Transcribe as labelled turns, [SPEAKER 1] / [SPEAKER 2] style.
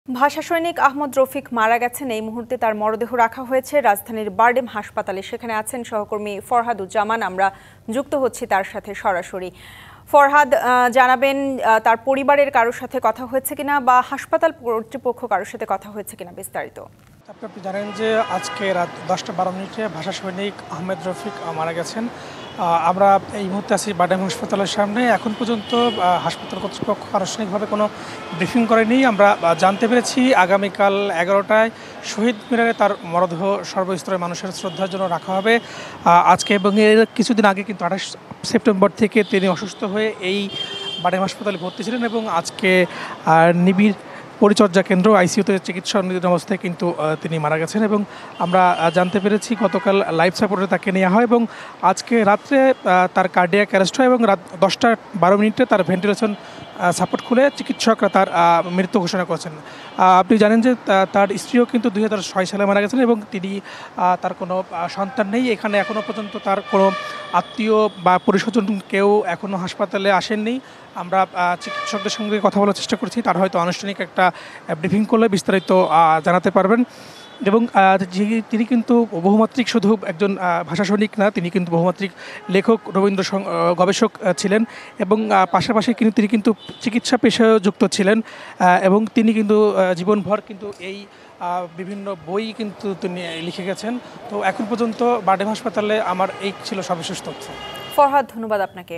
[SPEAKER 1] ভাষা সৈনিক আহমদ রফিক মারা গেছেন। এই মুহূর্তে তার মরদেহ রাখা হয়েছে রাজধানীর বারডেম হাসপাতালে। সেখানে আছেন সহকর্মী ফরহাদুজ্জামান। আমরা যুক্ত হচ্ছি তার সাথে সরাসরি। ফরহাদ, জানাবেন তার পরিবারের কারোর সাথে কথা হয়েছে কিনা বা হাসপাতাল কর্তৃপক্ষ কারোর সাথে কথা হয়েছে কিনা বিস্তারিত।
[SPEAKER 2] আপনি জানেন যে আজকে রাত 10টা 12 মিনিটে ভাষা সৈনিক আহমেদ রফিক মারা গেছেন। আমরা এই মুহূর্তে আছি বারডেম হাসপাতালের সামনে। এখন পর্যন্ত হাসপাতাল কর্তৃপক্ষ আনুষ্ঠানিকভাবে কোনো ব্রিফিং করেনি। আমরা জানতে পেরেছি আগামীকাল 11টায় শহীদ মিনারে তার মরদেহ সর্বস্তরের মানুষের শ্রদ্ধার জন্য রাখা হবে। আজকে এবং এর কিছুদিন আগে কিন্তু 28 সেপ্টেম্বর থেকে তিনি অসুস্থ হয়ে এই বারডেম হাসপাতালে ভর্তি ছিলেন এবং আজকে নিবিড় পরিচর্যা কেন্দ্র আইসিইউতে চিকিৎসাধীন অবস্থায় কিন্তু তিনি মারা গেছেন এবং আমরা জানতে পেরেছি গতকাল লাইফ সাপোর্টে তাকে নেওয়া হয় এবং আজকে রাত্রে তার কার্ডিয়াক অ্যারেস্ট হয় এবং রাত 10টা 12 মিনিটে তার ভেন্টিলেশন সাপোর্ট খুলে চিকিৎসকরা তার মৃত্যু ঘোষণা করেছেন। আপনি জানেন যে তার স্ত্রীও কিন্তু 2006 সালে মারা গেছেন এবং তিনি তার কোনো সন্তান নেই। এখানে এখনও পর্যন্ত তার কোনো আত্মীয় বা পরিস্বজন কেউ এখনও হাসপাতালে আসেননি। আমরা চিকিৎসকদের সঙ্গে কথা বলার চেষ্টা করছি, তার হয়তো আনুষ্ঠানিক একটা ব্রিফিং করলে বিস্তারিত জানাতে পারবেন। এবং তিনি কিন্তু বহুমাত্রিক শুধু একজন ভাষা সৈনিক না, তিনি কিন্তু বহুমাত্রিক লেখক, রবীন্দ্র গবেষক ছিলেন এবং পাশাপাশি তিনি কিন্তু চিকিৎসা পেশায় যুক্ত ছিলেন এবং তিনি কিন্তু জীবনভর কিন্তু এই বিভিন্ন বই কিন্তু তিনি লিখে গেছেন। তো এখন পর্যন্ত বারডেম হাসপাতালে আমার এই ছিল সর্বশেষ তথ্য।
[SPEAKER 1] ফরহাদ, ধন্যবাদ আপনাকে।